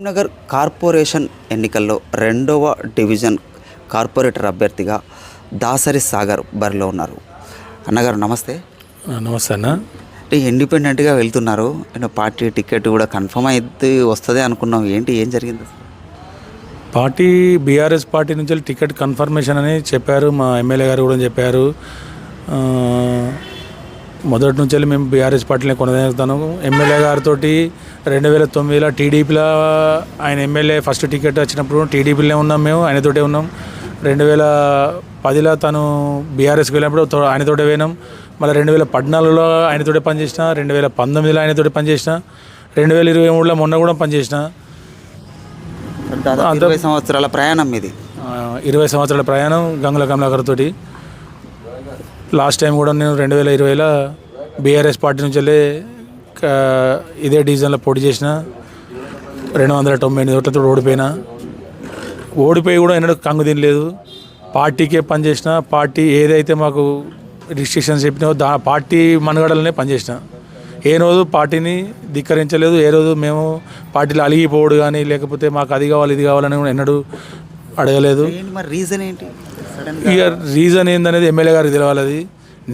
Nagar corporation ఎన్నికల్లో రెండవ division corporator అభ్యర్థిగా దాసరి సాగర్ బరిలో ఉన్నారు. అన్నగారు నమస్తే. నమస్తే అన్న. అంటే ఇండిపెండెంట్గా వెళ్తున్నారు, నేను పార్టీ టికెట్ కూడా కన్ఫర్మ్ అయితే వస్తుంది అనుకున్నాం. ఏం జరిగింది? పార్టీ బీఆర్ఎస్ పార్టీ నుంచి టికెట్ కన్ఫర్మేషన్ అని చెప్పారు, మా ఎమ్మెల్యే గారు కూడా చెప్పారు. మొదటి నుంచి మేము బీఆర్ఎస్ పార్టీని కొనసాగుతాను. ఎమ్మెల్యే గారితో 2009లో టీడీపీలో ఆయన ఎమ్మెల్యే ఫస్ట్ టికెట్ వచ్చినప్పుడు టీడీపీలోనే ఉన్నాం, మేము ఆయనతోటే ఉన్నాం. 2010లో తను బీఆర్ఎస్కి వెళ్ళినప్పుడు ఆయనతోటే పోయినాం. మళ్ళీ 2014లో ఆయనతోటే పనిచేసిన, 2019లో ఆయనతోటే పనిచేసిన, 2023లో మొన్న కూడా పనిచేసిన. 20 సంవత్సరాల ప్రయాణం ఇది. 20 సంవత్సరాల ప్రయాణం గంగుల కమలాకర్తో. లాస్ట్ టైం కూడా నేను 2020లో బీఆర్ఎస్ పార్టీ నుంచి ఇదే డివిజన్లో పోటీ చేసిన, 298 ఓట్లతో ఓడిపోయినా. ఓడిపోయి కూడా ఎన్నడూ కంగు తినలేదు. పార్టీకే పనిచేసిన, పార్టీ ఏదైతే మాకు రిస్ట్రిక్షన్స్ చెప్పినావో పార్టీ మనుగడలనే పనిచేసిన. ఏ రోజు పార్టీని ధిక్కరించలేదు. ఏ రోజు మేము పార్టీలో అలిగిపోవడు కానీ లేకపోతే మాకు అది కావాలి ఇది కావాలని ఎన్నడూ అడగలేదు. రీజన్ ఏంటి? ఇక రీజన్ ఏందనేది ఎమ్మెల్యే గారికి తెలవాలి. అది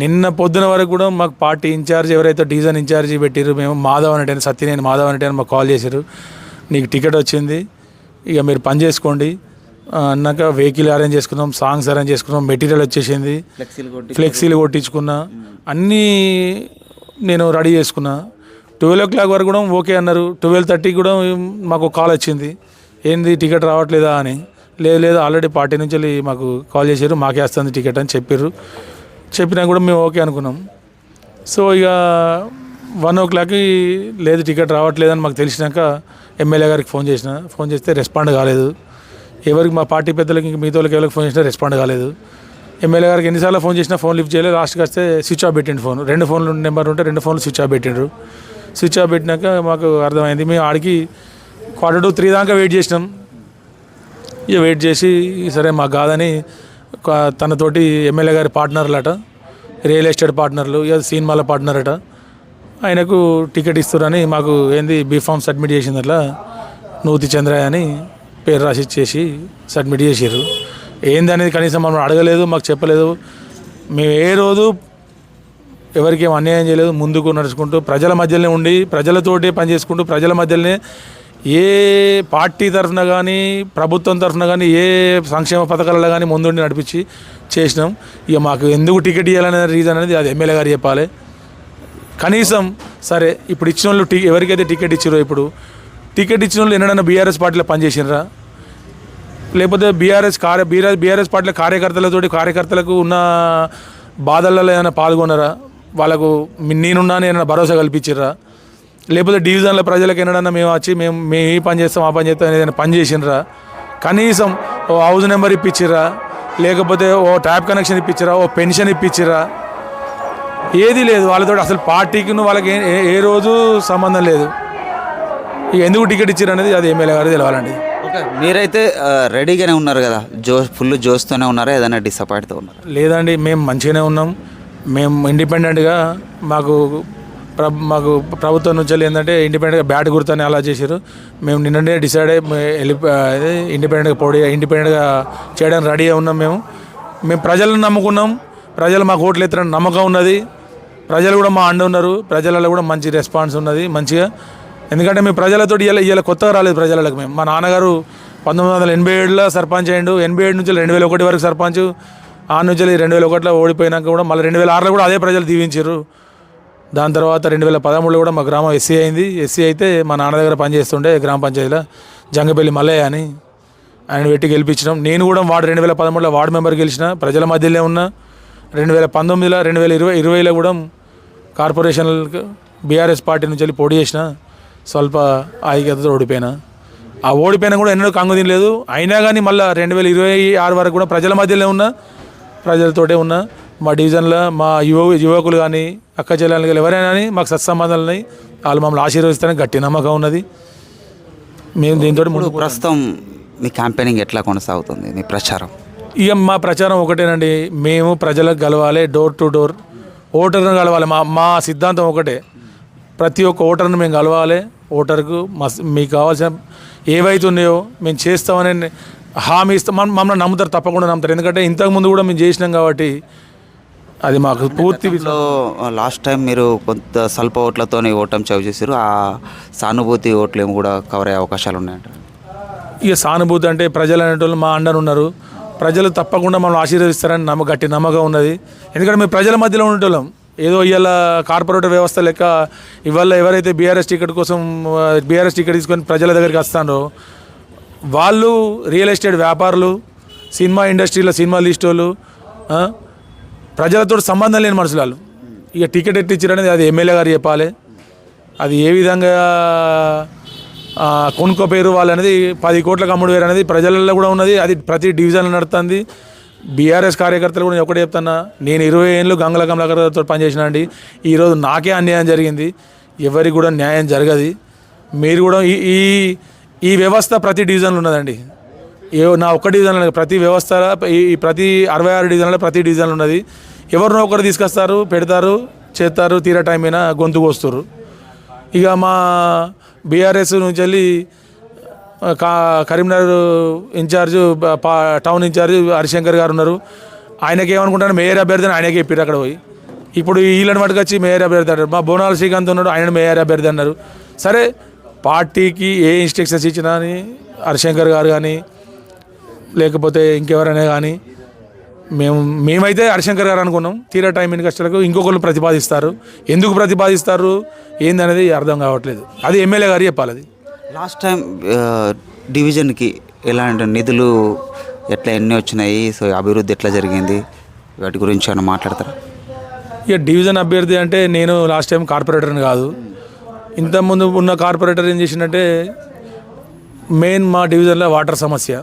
నిన్న పొద్దున వరకు కూడా మాకు పార్టీ ఇన్ఛార్జ్ ఎవరైతే డివిజన్ ఇన్ఛార్జి పెట్టారు, మేము మాధవ్ అనేటాను, సత్యనేని మాధవ్ అనేటాను మాకు కాల్ చేశారు. నీకు టికెట్ వచ్చింది, ఇక మీరు పని చేసుకోండి అన్నాక వెహికల్ అరేంజ్ చేసుకున్నాం, సాంగ్స్ అరేంజ్ చేసుకున్నాం, మెటీరియల్ వచ్చేసింది, ఫ్లెక్సీలు కొట్టించుకున్నా, అన్నీ నేను రెడీ చేసుకున్నా. 12 o'clock వరకు కూడా ఓకే అన్నారు. 12:30 కూడా మాకు కాల్ వచ్చింది, ఏంది టికెట్ రావట్లేదా అని. లేదు ఆల్రెడీ పార్టీ నుంచి మాకు కాల్ చేశారు, మాకే వస్తుంది టికెట్ అని చెప్పారు. చెప్పినా కూడా మేము ఓకే అనుకున్నాం. సో ఇక 1 o'clock లేదు టికెట్ రావట్లేదని మాకు తెలిసినాక ఎమ్మెల్యే గారికి ఫోన్ చేస్తే రెస్పాండ్ కాలేదు. ఎవరికి మా పార్టీ పెద్దలకి ఇంక మిగతా వాళ్ళకి ఎవరికి ఫోన్ చేసినా రెస్పాండ్ కాలేదు. ఎమ్మెల్యే గారికి ఎన్నిసార్లు ఫోన్ చేసినా ఫోన్ లిఫ్ట్ చేయలేదు. లాస్ట్కి వస్తే స్విచ్ ఆఫ్ పెట్టిండు ఫోన్. 2 ఫోన్లు నెంబర్ ఉంటే 2 ఫోన్లు స్విచ్ ఆఫ్ పెట్టిండ్రు. స్విచ్ ఆఫ్ పెట్టినాక మాకు అర్థమైంది. మేము ఆడికి 2:45 దాకా వెయిట్ చేసినాం. ఇక వెయిట్ చేసి సరే మాకు కాదని తనతోటి ఎమ్మెల్యే గారి పార్ట్నర్లట, రియల్ ఎస్టేట్ పార్ట్నర్లు, ఇక సినిమాల పార్ట్నర్ అట, ఆయనకు టికెట్ ఇస్తారని మాకు బీఫామ్ సబ్మిట్ చేసింది. అట్లా నూతి చంద్రయ్య అని పేరు రాసి ఇచ్చేసి సబ్మిట్ చేసారు. ఏందనేది కనీసం మనం అడగలేదు, మాకు చెప్పలేదు. మేము ఏ రోజు ఎవరికి ఏం అన్యాయం చేయలేదు. ముందుకు నడుచుకుంటూ ప్రజల మధ్యలోనే ఉండి ప్రజలతోటే పనిచేసుకుంటూ ప్రజల మధ్యలోనే ఏ పార్టీ తరఫున కానీ ప్రభుత్వం తరఫున కానీ ఏ సంక్షేమ పథకాలలో కానీ ముందుండి నడిపించి చేసినాం. ఇక మాకు ఎందుకు టికెట్ ఇవ్వాలనే రీజన్ అనేది అది ఎమ్మెల్యే గారు చెప్పాలి. కనీసం సరే ఇప్పుడు ఇచ్చిన వాళ్ళు ఎవరికైతే టికెట్ ఇచ్చారో, ఇప్పుడు టికెట్ ఇచ్చిన వాళ్ళు ఎన్నడన్నా బీఆర్ఎస్ పార్టీలో పనిచేసినరా, లేకపోతే బీఆర్ఎస్ పార్టీల కార్యకర్తలకు ఉన్న బాధలలో ఏమైనా పాల్గొన్నారా, వాళ్ళకు నేనున్నాను ఏమైనా భరోసా కల్పించారా, లేకపోతే డివిజన్ల ప్రజలకు ఏమైనా మేము వచ్చి మేము ఈ పని చేస్తాం ఆ పని చేస్తాం ఏదైనా పని చేసినరా, కనీసం ఓ హౌస్ నెంబర్ ఇప్పించిరా, లేకపోతే ఓ ట్యాప్ కనెక్షన్ ఇప్పించిరా, ఓ పెన్షన్ ఇప్పించిరా, ఏది లేదు. వాళ్ళతో అసలు పార్టీకి వాళ్ళకి ఏ రోజు సంబంధం లేదు. ఇక ఎందుకు టికెట్ ఇచ్చారు అనేది అది ఎమ్మెల్యే గారు తెలవాలండి. ఓకే, మీరైతే రెడీగానే ఉన్నారు కదా, ఫుల్ జోస్తోనే ఉన్నారా, ఏదైనా డిసప్పాయింట్తో ఉన్నారా? లేదండి, మేము మంచిగానే ఉన్నాం. మేము ఇండిపెండెంట్గా మాకు ప్రభుత్వం నుంచి ఏంటంటే ఇండిపెండెంట్గా బ్యాట్ గుర్తని అలా చేశారు. మేము నిన్ననే డిసైడ్ అయ్యి ఇండిపెండెంట్గా చేయడానికి రెడీగా ఉన్నాం. మేము ప్రజలను నమ్ముకున్నాం, ప్రజలు మాకు ఓట్లు ఎత్తారని నమ్మకం ఉన్నది. ప్రజలు కూడా మా అండ ఉన్నారు, ప్రజలలో కూడా మంచి రెస్పాన్స్ ఉన్నది మంచిగా. ఎందుకంటే మేము ప్రజలతో ఇలా కొత్తగా రాలేదు ప్రజలకు. మా నాన్నగారు 1987లో సర్పంచ్ అయ్యిండు, 87 నుంచి 2001 వరకు సర్పంచ్, ఆ నుంచి 2001లో ఓడిపోయినాక కూడా మళ్ళీ 2006లో కూడా అదే ప్రజలు దీవించారు. దాని తర్వాత 2013లో కూడా మా గ్రామం ఎస్సీ అయింది. ఎస్సీ అయితే మా నాన్న దగ్గర పనిచేస్తుండే గ్రామ పంచాయతీలో జంగపల్లి మల్లయ్య అని, ఆయన పెట్టి గెలిపించినాం. నేను కూడా 2013లో వార్డు మెంబర్ గెలిచిన, ప్రజల మధ్యలో ఉన్నా. 2019లో 2020లో కూడా కార్పొరేషన్ బీఆర్ఎస్ పార్టీ నుంచి పోటీ చేసిన, స్వల్ప ఐక్యతతో ఓడిపోయినా. ఆ ఓడిపోయినా కూడా ఎన్నడూ కంగు తినలేదు. అయినా కానీ మళ్ళీ 2026 వరకు కూడా ప్రజల మధ్యలో ఉన్నా, ప్రజలతోటే ఉన్నా. మా డివిజన్లో మా యువకులు కానీ అక్క చెల్లెలు కానీ ఎవరైనా కానీ మాకు సత్సంబంధాలు ఉన్నాయి. వాళ్ళు మమ్మల్ని ఆశీర్వదిస్తారని గట్టి నమ్మకం ఉన్నది. మేము దీంతో ప్రస్తుతం మీ క్యాంపెయినింగ్ ఎట్లా కొనసాగుతుంది, మీ ప్రచారం? ఇక మా ప్రచారం ఒకటేనండి, మేము ప్రజలకు కలవాలి, డోర్ టు డోర్ ఓటర్ను కలవాలి. మా సిద్ధాంతం ఒకటే, ప్రతి ఒక్క ఓటర్ను మేము కలవాలి. ఓటర్కు మీకు కావాల్సిన ఏవైతే ఉన్నాయో మేము చేస్తామని హామీ ఇస్తాం. మమ్మల్ని నమ్ముతారు, తప్పకుండా నమ్ముతారు. ఎందుకంటే ఇంతకుముందు కూడా మేము చేసినాం కాబట్టి అది మాకు పూర్తి లాస్ట్ టైం మీరు కొంత స్వల్ప ఓట్లతో ఓటమి చవి చేశారు. ఆ సానుభూతి ఓట్లు ఏమి కూడా కవర్ అయ్యే అవకాశాలు ఉన్నాయంట. ఇక సానుభూతి అంటే ప్రజలు అనేటోళ్ళు మా అండర్ ఉన్నారు. ప్రజలు తప్పకుండా మమ్మల్ని ఆశీర్వదిస్తారని గట్టి నమ్మకం ఉన్నది. ఎందుకంటే మేము ప్రజల మధ్యలో ఉండేటోళ్ళం. ఏదో ఇవాళ కార్పొరేటర్ వ్యవస్థ లెక్క ఇవాళ ఎవరైతే బీఆర్ఎస్ టికెట్ కోసం బీఆర్ఎస్ టికెట్ తీసుకొని ప్రజల దగ్గరికి వస్తారో వాళ్ళు రియల్ ఎస్టేట్ వ్యాపారులు, సినిమా ఇండస్ట్రీలో సినిమా లిస్ట్ వాళ్ళు, ప్రజలతో సంబంధం లేని మనుషులు వాళ్ళు. ఇక టికెట్ ఎట్టిచ్చారనేది అది ఎమ్మెల్యే గారు చెప్పాలి. అది ఏ విధంగా కొనుక్కోపోయారు వాళ్ళు అనేది 10 కోట్లకు అమ్ముడు వేరు అనేది ప్రజలలో కూడా ఉన్నది. అది ప్రతి డివిజన్లో నడుస్తుంది. బీఆర్ఎస్ కార్యకర్తలు కూడా ఒకటే చెప్తున్నా, నేను 20 ఏళ్ళు గంగల కమలాకర్తో పనిచేసిన అండి. ఈరోజు నాకే అన్యాయం జరిగింది, ఎవరికి కూడా న్యాయం జరగదు. మీరు కూడా ఈ వ్యవస్థ ప్రతి డివిజన్లో ఉన్నదండి. నా ఒక్క డివిజన్లో ప్రతి వ్యవస్థ ప్రతి 66 డివిజన్లో ప్రతి డివిజన్లో ఉన్నది. ఎవరినో ఒకరు తీసుకొస్తారు, పెడతారు, చేస్తారు, తీరా టైం అయినా గొంతుకు వస్తారు. ఇక మా బీఆర్ఎస్ నుంచి వెళ్ళి Karimnagar incharge town incharge Harishankar garu ఉన్నారు. ఆయనకి ఏమనుకుంటాను మేయర్ అభ్యర్థి అని ఆయనకి చెప్పారు అక్కడ పోయి. ఇప్పుడు వీళ్ళని పట్టుకొచ్చి మేయర్ అభ్యర్థి అన్నారు. మా బోనాల శ్రీకాంత్ ఉన్నాడు, ఆయన మేయర్ అభ్యర్థి అన్నారు. సరే, పార్టీకి ఏ ఇన్స్ట్రక్షన్స్ ఇచ్చినా అని హరిశంకర్ గారు కానీ లేకపోతే ఇంకెవరైనా కానీ మేమైతే హరిశంకర్ గారు అనుకున్నాం. తీరా టైం కష్టాలకు ఇంకొకరు ప్రతిపాదిస్తారు. ఎందుకు ప్రతిపాదిస్తారు ఏందనేది అర్థం కావట్లేదు. అది ఎమ్మెల్యే గారు చెప్పాలి. అది లాస్ట్ టైం డివిజన్కి ఎలాంటి నిధులు ఎన్ని వచ్చినాయి, సో అభివృద్ధి ఎట్లా జరిగింది, వాటి గురించి ఏమైనా మాట్లాడతారా? ఇక డివిజన్ అభ్యర్థి అంటే నేను లాస్ట్ టైం కార్పొరేటర్ని కాదు. ఇంతకుముందు ఉన్న కార్పొరేటర్ ఏం చేసిందంటే మెయిన్ మా డివిజన్లో వాటర్ సమస్య,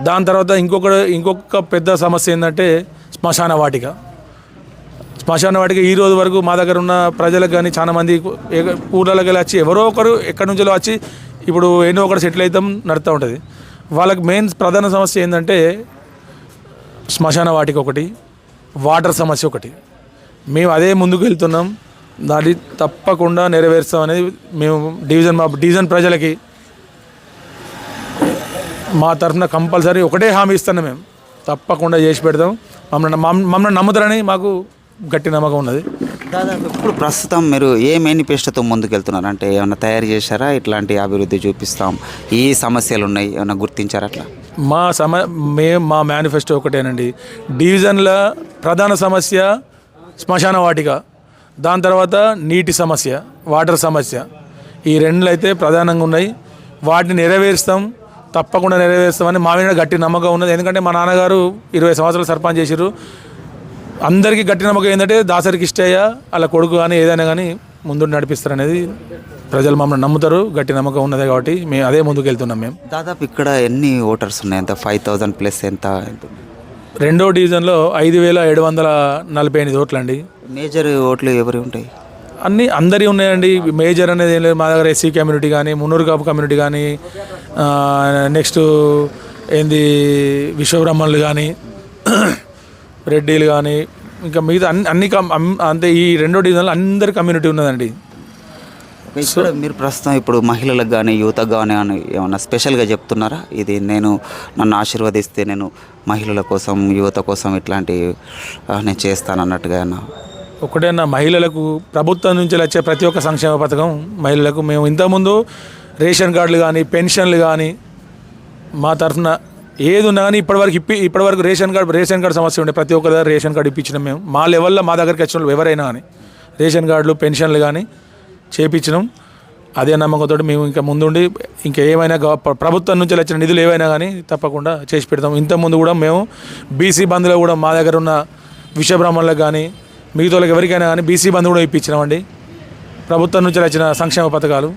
దాని తర్వాత ఇంకొక పెద్ద సమస్య ఏంటంటే శ్మశాన వాటిక. ఈ రోజు వరకు మా దగ్గర ఉన్న ప్రజలకు కానీ చాలా మంది ఊళ్ళకి వెళ్ళి వచ్చి ఎవరో ఒకరు ఎక్కడి నుంచో వచ్చి ఇప్పుడు ఎన్నో ఒకటి సెటిల్ అవుతాం నడుతూ ఉంటుంది. వాళ్ళకి మెయిన్ ప్రధాన సమస్య ఏంటంటే శ్మశాన వాటిక ఒకటి, వాటర్ సమస్య ఒకటి. మేము అదే ముందుకు వెళ్తున్నాం. దాన్ని తప్పకుండా నెరవేరుస్తాం అనేది మేము మా డివిజన్ ప్రజలకి మా తరఫున కంపల్సరీ ఒకటే హామీ ఇస్తున్నాం. మేము తప్పకుండా చేసి పెడతాం. మమ్మల్ని నమ్ముతారని మాకు గట్టి నమ్మకం ఉన్నది. దాదాపు ఇప్పుడు ప్రస్తుతం మీరు ఏ మేనిఫెస్టోతో ముందుకెళ్తున్నారు? అంటే ఏమైనా తయారు చేశారా? ఇట్లాంటి అభివృద్ధి చూపిస్తాం, ఈ సమస్యలు ఉన్నాయి, ఏమైనా గుర్తించారా? అట్లా మా మేనిఫెస్టో ఒకటేనండి. డివిజన్ల ప్రధాన సమస్య శ్మశాన వాటిక, దాని తర్వాత నీటి సమస్య, వాటర్ సమస్య. ఈ రెండు అయితే ప్రధానంగా ఉన్నాయి. వాటిని నెరవేరుస్తాం, తప్పకుండా నెరవేరుస్తామని మా మీద గట్టి నమ్మకం ఉన్నది. ఎందుకంటే మా నాన్నగారు 20 సంవత్సరాలు సర్పంచ్ చేశారు. అందరికీ గట్టి నమ్మకం ఏంటంటే దాసరికి ఇష్టయ్య అలా కొడుకు కానీ ఏదైనా కానీ ముందు నడిపిస్తారు అనేది ప్రజలు మమ్మల్ని నమ్ముతారు. గట్టి నమ్మకం ఉన్నది కాబట్టి మేము అదే ముందుకు వెళ్తున్నాం. మేము దాదాపు ఇక్కడ ఎన్ని ఓటర్స్ ఉన్నాయి? ఎంత 5000 ప్లస్ ఎంత? రెండో డివిజన్లో 5748 ఓట్లు అండి. మేజర్ ఓట్లు ఎవరి ఉంటాయి? అందరి ఉన్నాయండి. మేజర్ అనేది ఏం లేదు. మా దగ్గర ఎస్సీ కమ్యూనిటీ కానీ, మున్నూరు కాపు కమ్యూనిటీ కానీ, నెక్స్ట్ ఏంది విశ్వబ్రహ్మణులు కానీ, రెడ్డిలు కానీ, ఇంకా మిగతా అంతే. ఈ రెండో డివిజన్లో అందరి కమ్యూనిటీ ఉన్నదండి. సో మీరు ప్రస్తుతం ఇప్పుడు మహిళలకు కానీ యువతకు కానీ ఏమన్నా స్పెషల్గా చెప్తున్నారా? ఇది నన్ను ఆశీర్వదిస్తే నేను మహిళల కోసం, యువత కోసం ఇట్లాంటి నేను చేస్తాను అన్నట్టుగా ఒకటేనా మహిళలకు ప్రభుత్వం నుంచి వచ్చే ప్రతి ఒక్క సంక్షేమ పథకం మహిళలకు మేము ఇంతకుముందు రేషన్ కార్డులు కానీ, పెన్షన్లు కానీ మా తరఫున ఏది ఉన్నా కానీ ఇప్పటివరకు రేషన్ కార్డు సమస్య ఉండే ప్రతి ఒక్క దగ్గర రేషన్ కార్డు ఇప్పించినాం. మేము మా లెవెల్లో మా దగ్గరికి వచ్చిన వాళ్ళు ఎవరైనా కానీ రేషన్ కార్డులు, పెన్షన్లు కానీ చేయించినాం. అదే నమ్మకంతో మేము ఇంకా ముందుండి ఇంకా ఏమైనా ప్రభుత్వం నుంచి వచ్చిన నిధులు ఏవైనా కానీ తప్పకుండా చేసి పెడతాం. ఇంతకుముందు కూడా మేము బీసీ బంధులో కూడా మా దగ్గర ఉన్న విశ్వబ్రాహ్మణులకు కానీ మిగతా వాళ్ళకి ఎవరికైనా కానీ బీసీ బంధు కూడా ఇప్పించినామండి. ప్రభుత్వం నుంచి వచ్చిన సంక్షేమ పథకాలు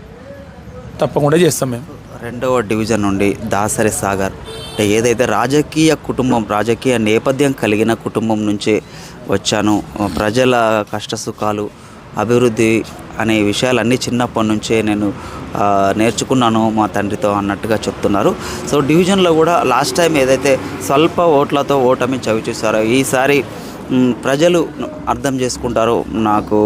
తప్పకుండా చేస్తాం. మేము రెండవ డివిజన్ నుండి దాసరి సాగర్ అంటే ఏదైతే రాజకీయ నేపథ్యం కలిగిన కుటుంబం నుంచి వచ్చాను, ప్రజల కష్టసుఖాలు, అభివృద్ధి అనే విషయాలన్నీ చిన్నప్పటి నుంచే నేను నేర్చుకున్నాను మా తండ్రితో అన్నట్టుగా చెప్తున్నారు. సో డివిజన్లో కూడా లాస్ట్ టైం ఏదైతే స్వల్ప ఓట్లతో ఓటమి చవి చూసారో ఈసారి ప్రజలు అర్థం చేసుకుంటారు. నాకు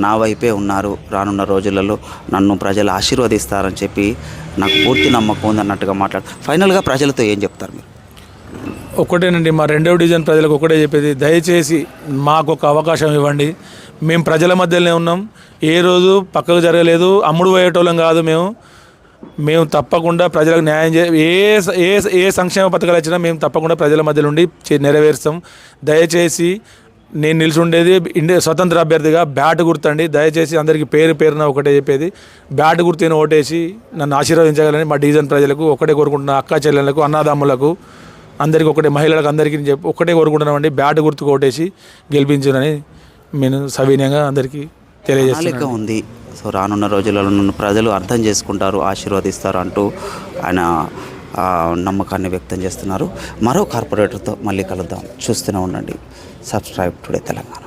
నా వైపే ఉన్నారు, రానున్న రోజులలో నన్ను ప్రజలు ఆశీర్వదిస్తారని చెప్పి నాకు పూర్తి నమ్మకం ఉందన్నట్టుగా ఫైనల్గా ప్రజలతో ఏం చెప్తారు మీరు? ఒకటేనండి, మా 2వ డివిజన్ ప్రజలకు ఒకటే చెప్పేది, దయచేసి మాకు ఒక అవకాశం ఇవ్వండి. మేము ప్రజల మధ్యలోనే ఉన్నాం, ఏ రోజు పక్కకు జరగలేదు, అమ్ముడు పోయేటోళ్ళం కాదు. మేము తప్పకుండా ప్రజలకు న్యాయం ఏ సంక్షేమ పథకాలు వచ్చినా మేము తప్పకుండా ప్రజల మధ్యలో ఉండి నెరవేరుస్తాం. దయచేసి నేను నిలిచి ఉండేది స్వతంత్ర అభ్యర్థిగా బ్యాట్ గుర్తండి. దయచేసి అందరికీ పేరున ఒకటే చెప్పేది, బ్యాట్ గుర్తుని ఓటేసి నన్ను ఆశీర్వదించగలని మా డివిజన్ ప్రజలకు ఒకటే కోరుకుంటున్నా. అక్క చెల్లెళ్ళకు, అన్నదమ్ములకు, అందరికీ ఒకటే, మహిళలకు అందరికీ ఒకటే కోరుకుంటున్నామండి, బ్యాట్ గుర్తుకు ఓటేసి గెలిపించునని నేను సవినయంగా అందరికీ తెలియజేస్తున్నాను. ఉంది. సో రానున్న రోజులలో నన్ను ప్రజలు అర్థం చేసుకుంటారు, ఆశీర్వదిస్తారు అంటూ ఆయన నమ్మకాన్ని వ్యక్తం చేస్తున్నారు. మరో కార్పొరేటర్తో మళ్ళీ కలుద్దాం. చూస్తూనే ఉండండి. Subscribe today Telangana.